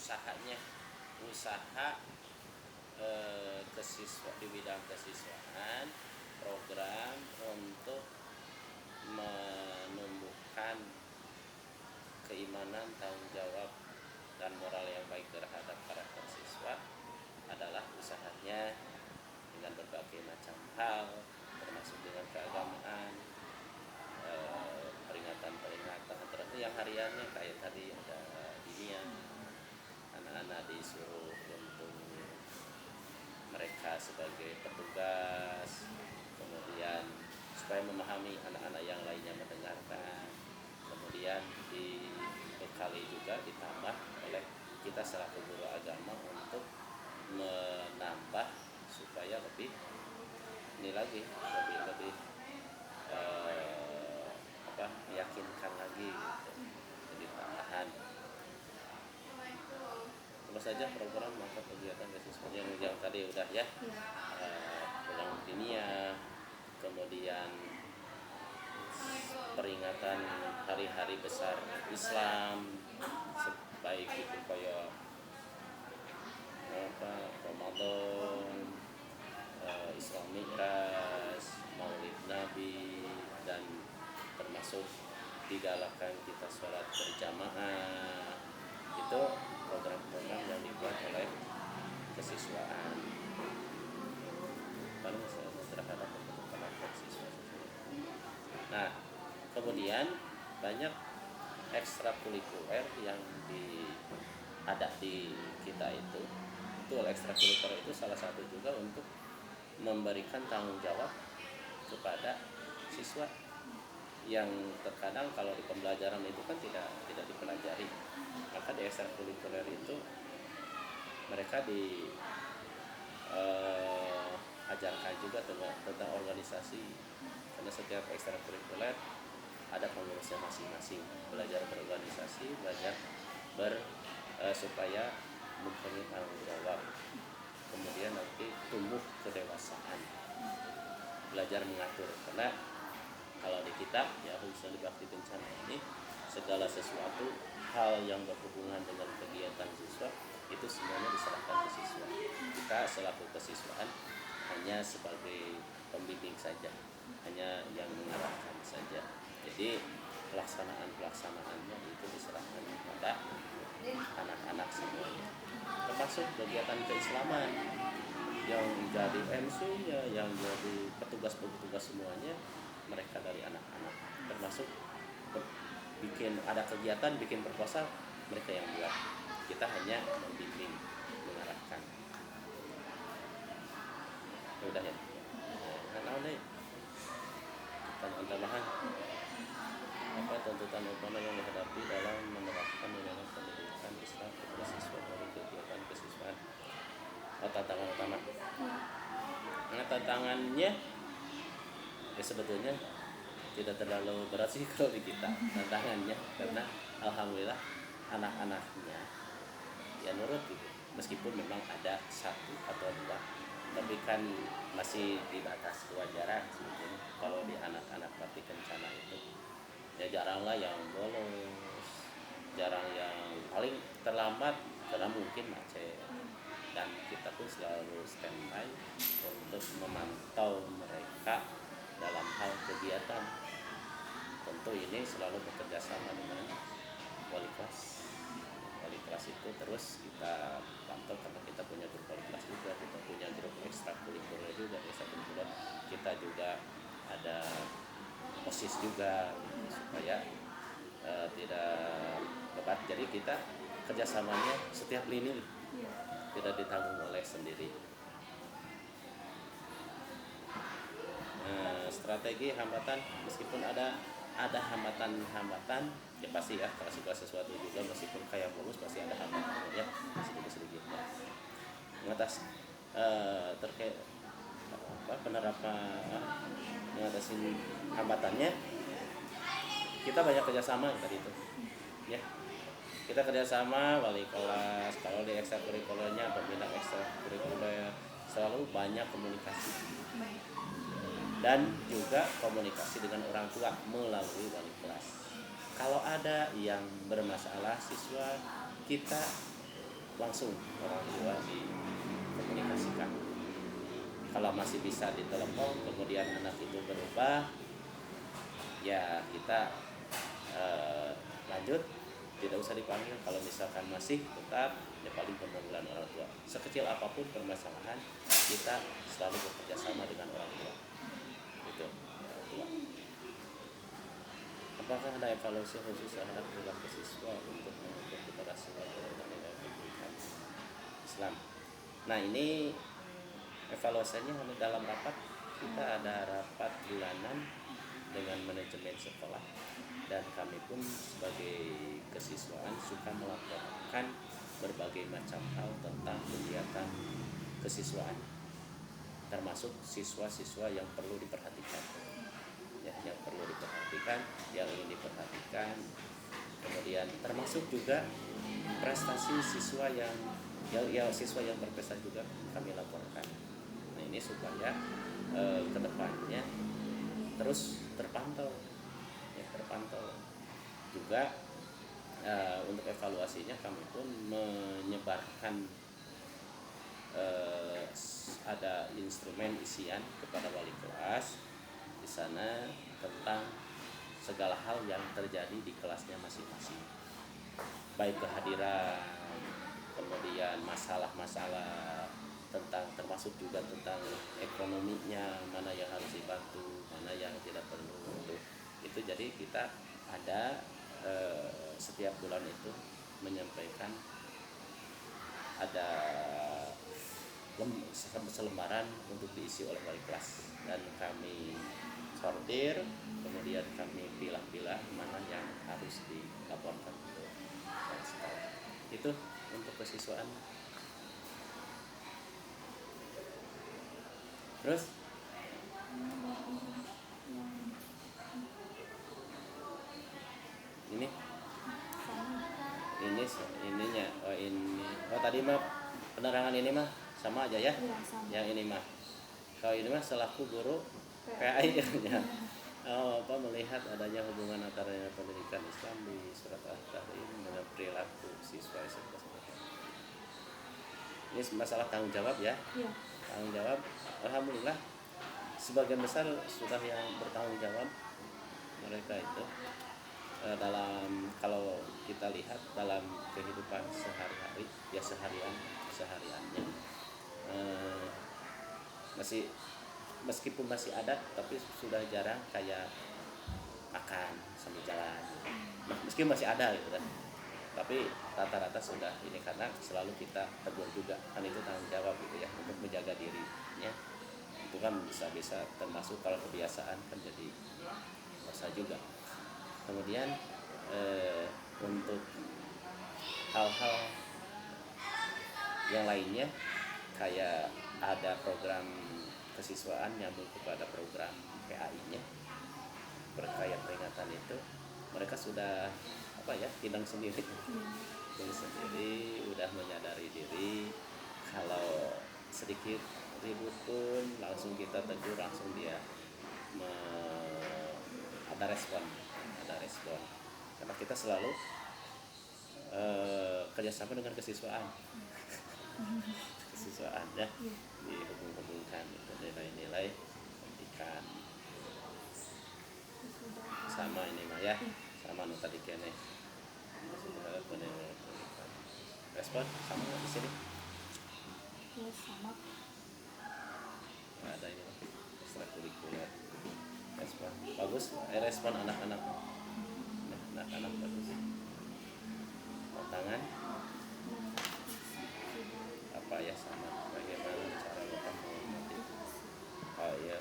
usahanya, usaha kesiswa di bidang kesiswaan, program untuk menumbuhkan keimanan, tanggung jawab, dan moral yang baik terhadap karakter siswa adalah usahanya dengan berbagai macam hal, termasuk dengan keagamaan, peringatan-peringatan tertentu yang hariannya kayak tadi ada dinia, anak-anak disuruh untuk mereka sebagai petugas, kemudian supaya memahami anak-anak yang lainnya mendengarkan, kemudian dibekali juga ditambah oleh kita selaku guru agama untuk menambah supaya lebih ini lagi lebih meyakinkan lagi gitu, lebih tambahan. Terus saja program maka kegiatan kesiswaan yang tadi udah ya, pulang dunia, kemudian peringatan hari-hari besar Islam, baik itu kayak Ramadan, Isra Mi'raj, Maulid Nabi, dan termasuk digalakan kita sholat berjamaah. Itu program-program yang dibuat oleh kesiswaan terhadap pendidikan siswa. Nah, kemudian banyak ekstrakurikuler yang ada di kita itu ekstrakurikuler itu salah satu juga untuk memberikan tanggung jawab kepada siswa yang terkadang kalau di pembelajaran itu kan tidak dipelajari. Maka di ekstrakurikuler itu mereka ajarkan juga tentang organisasi, karena setiap ekstrakurikuler ada pengurusnya masing-masing, belajar berorganisasi, belajar supaya mempunyai tanggung jawab, kemudian nanti tumbuh kedewasaan, belajar mengatur. Karena kalau di kitab ya khususnya di Bakti Kencana ini, segala sesuatu hal yang berhubungan dengan kegiatan siswa itu semuanya diserahkan ke siswa. Kita selaku kesiswaan hanya sebagai pembimbing saja, hanya yang mengarahkan saja. Jadi pelaksanaannya itu diserahkan kepada anak-anak semuanya, termasuk kegiatan keislaman yang jadi MC-nya, yang jadi petugas-petugas semuanya mereka dari anak-anak, termasuk ada kegiatan bikin proposal mereka yang buat, kita hanya membimbing, mengarahkan. Udah ya, nah nih pertanyaan tambahan, apa tuntutan utama yang dihadapi dalam menerapkan nilai pendidikan Islam kepada siswa dari kegiatan kesiswaan? Tantangan utama. Nah, tantangannya ya sebetulnya tidak terlalu berat sih kalau di kita tantangannya, karena alhamdulillah anak-anaknya ya nurut gitu, meskipun memang ada satu atau dua, tapi kan masih di batas kewajaran sebetulnya. Kalau di anak-anak Bakti Kencana itu ya jarang lah yang bolos, jarang yang paling terlambat karena mungkin macet, dan kita pun selalu standby untuk memantau mereka dalam hal kegiatan. Tentu ini selalu bekerja sama dengan wali kelas. Wali kelas itu terus kita pantau, karena kita punya grup wali kelas juga, kita punya grup ekstrakurikuler juga. Ekstrakurikuler kita juga ada OSIS juga, supaya tidak bebat. Jadi kita kerjasamanya setiap lini tidak ditanggung oleh sendiri. Strategi hambatan, meskipun ada hambatan ya pasti ya, kalau segala sesuatu juga meskipun kayak bagus pasti ada hambatan ya, sedikit mengatas terkait penerapan mengatasi hambatannya. Kita banyak kerjasama tadi itu ya, kita kerjasama wali kelas. Kalau di ekstrakurikulernya, pembina ekstrakurikuler selalu banyak komunikasi, dan juga komunikasi dengan orang tua melalui wali kelas. Kalau ada yang bermasalah siswa, kita langsung orang tua dikomunikasikan. Kalau masih bisa ditelepon kemudian anak itu berubah, ya kita lanjut, tidak usah dipanggil. Kalau misalkan masih tetap, ya paling pemanggilan orang tua. Sekecil apapun permasalahan, kita selalu bekerja sama dengan orang tua. Itu orang tua. Apakah ada evaluasi khusus terhadap perilaku siswa untuk mengukur keberhasilan dan nilai pendidikan Islam? Nah, ini evaluasinya dalam rapat. Kita ada rapat bulanan dengan manajemen sekolah, dan kami pun sebagai kesiswaan suka melaporkan berbagai macam hal tentang kegiatan kesiswaan, termasuk siswa-siswa yang perlu diperhatikan, ya, yang perlu diperhatikan, yang ingin diperhatikan. Kemudian termasuk juga prestasi siswa yang siswa yang berprestasi juga kami laporkan. Nah, ini supaya kedepannya terus terpantau, ya, terpantau juga. Untuk evaluasinya kami pun menyebarkan ada instrumen isian kepada wali kelas di sana tentang segala hal yang terjadi di kelasnya masing-masing, baik kehadiran, kemudian masalah-masalah tentang, termasuk juga tentang ekonominya, mana yang harus dibantu, mana yang tidak perlu. Itu jadi kita ada setiap bulan itu menyampaikan, ada selembaran untuk diisi oleh wali kelas, dan kami sortir, kemudian kami pilah-pilah mana yang harus dilaporkan ke sekolah. Itu untuk kesiswaan. Terus ininya tadi mah penerangan ini mah sama aja ya, sama. Yang ini mah, kalau ini mah selaku guru PAI ya. Melihat adanya hubungan antara pendidikan Islam di surat Al-Tahrim dengan perilaku siswa SMP. Ini masalah tanggung jawab ya. Tanggung jawab, alhamdulillah sebagian besar sudah yang bertanggung jawab mereka itu. Dalam, kalau kita lihat dalam kehidupan sehari-hari, ya sehariannya meskipun masih ada, tapi sudah jarang kayak makan sambil jalan, meski masih ada gitu kan, tapi rata-rata sudah ini, karena selalu kita tegur juga, kan itu tanggung jawab gitu ya, untuk menjaga dirinya. Itu kan bisa termasuk kalau kebiasaan kan jadi dosa juga. Kemudian untuk hal-hal yang lainnya, kayak ada program kesiswaan nyambung kepada program PAI-nya berkait peringatan itu, mereka sudah tidang sendiri, udah menyadari diri kalau sedikit ribut pun langsung kita tegur, langsung dia ada respon, karena kita selalu kerjasama dengan kesiswaan ya, dihubung-hubungkan gitu, nilai-nilai pendidikan sama ini mah ya, sama nu tadi kene respon sama di sini ya, sama. Ada ini ekstrakurikuler respon bagus, respon anak-anak bagus. Tantangan apa ya, sama bagaimana cara Bapak memotivasi. Ya,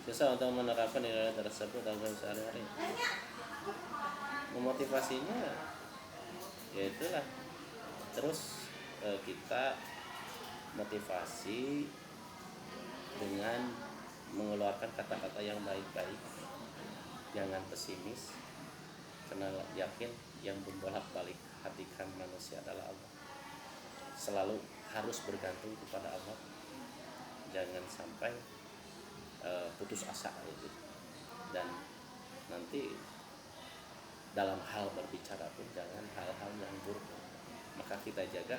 susah untuk menerapkan nilai tersebut dalam sehari-hari. Memotivasinya ya itulah, terus kita motivasi dengan mengeluarkan kata-kata yang baik-baik, jangan pesimis, karena yakin yang membolak-balik hatikan manusia adalah Allah. Selalu harus bergantung kepada Allah, jangan sampai putus asa gitu. Dan nanti dalam hal berbicara pun jangan hal-hal yang buruk, maka kita jaga,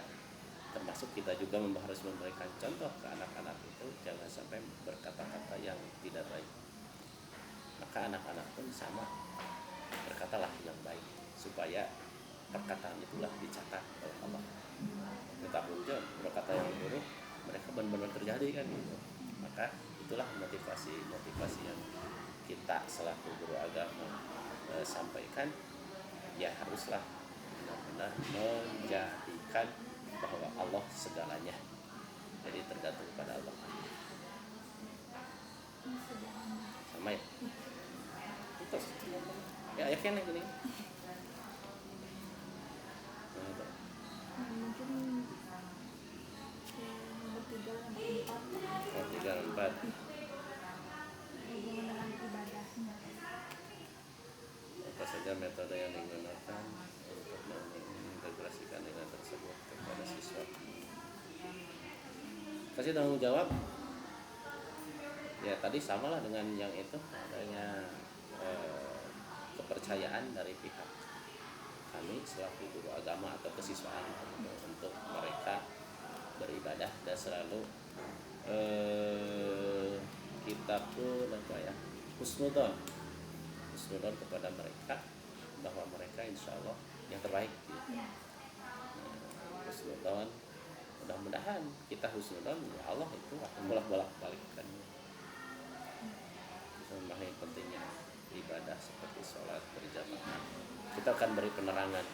termasuk kita juga harus memberikan contoh ke anak-anak itu jangan sampai berkata-kata yang tidak baik. Maka anak-anak pun sama, berkatalah yang baik supaya perkataan itulah dicatat oleh Allah. Tetapi berkata yang buruk mereka benar-benar terjadi kan gitu. Maka itulah motivasi yang kita selaku guru agama sampaikan, ya haruslah benar-benar menjadikan bahwa Allah segalanya, jadi tergantung pada Allah. Sama ya itu ya yakin nih gini. Mungkin nomor 3 nomor 4 Oh, 3 dan 4 hubungan dengan ibadahnya. apa saja metode yang digunakan untuk mengintegrasikan nilai tersebut kepada siswa. Kasih tanggung jawab. Ya tadi samalah dengan yang itu, adanya kepercayaan dari pihak kami selaku guru agama atau kesiswaan untuk mereka beribadah dan selalu kita pun apa ya husnudon kepada mereka bahwa mereka insya Allah yang terbaik gitu. Husnudon, mudah-mudahan kita husnudon, ya Allah itu akan bolak-balik-balikkan. Memahami pentingnya ibadah seperti sholat berjamaah. Kita akan beri penerangan,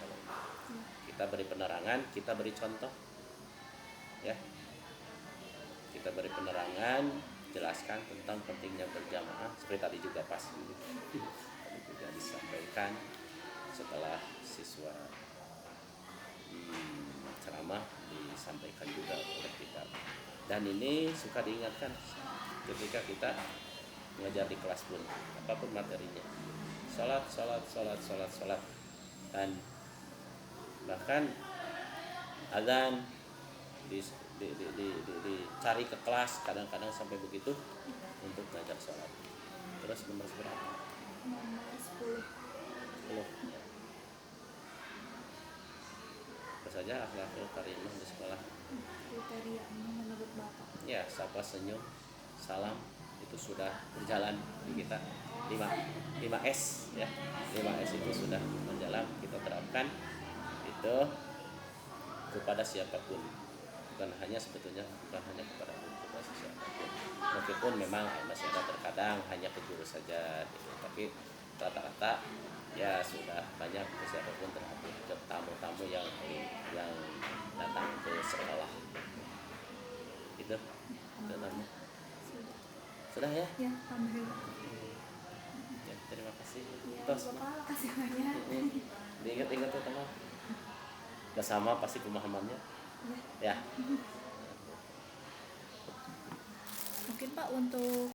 kita beri penerangan, kita beri contoh, ya. Kita beri penerangan, jelaskan tentang pentingnya berjamaah seperti tadi juga pasti. Tadi juga disampaikan setelah siswa ceramah disampaikan juga oleh kita. Dan ini suka diingatkan ketika kita mengajar di kelas pun, apapun materinya, sholat, dan bahkan azan dicari ke kelas kadang-kadang sampai begitu untuk ngajar sholat. Terus nomor berapa? Nomor 10 Apa saja akhlakul karimah di sekolah? kriterianya menurut Bapak. Ya, sapa, senyum, salam itu sudah berjalan di kita. 5S ya. 5S itu sudah berjalan, kita terapkan itu kepada siapapun. Bukan hanya kepada guru, kepada siapapun. Meskipun memang masih ada terkadang hanya ke guru saja gitu. Tapi rata-rata ya sudah banyak ke siapapun, terhadap ke tamu-tamu yang datang ke sekolah. Itu namanya. Sudah ya? Ya, alhamdulillah. Ya, terima kasih. Ya, Tos. Bapak kasih banyak. Diingat-ingat tuh teman. Gak sama pasti pemahamannya. Ya. Mungkin Pak untuk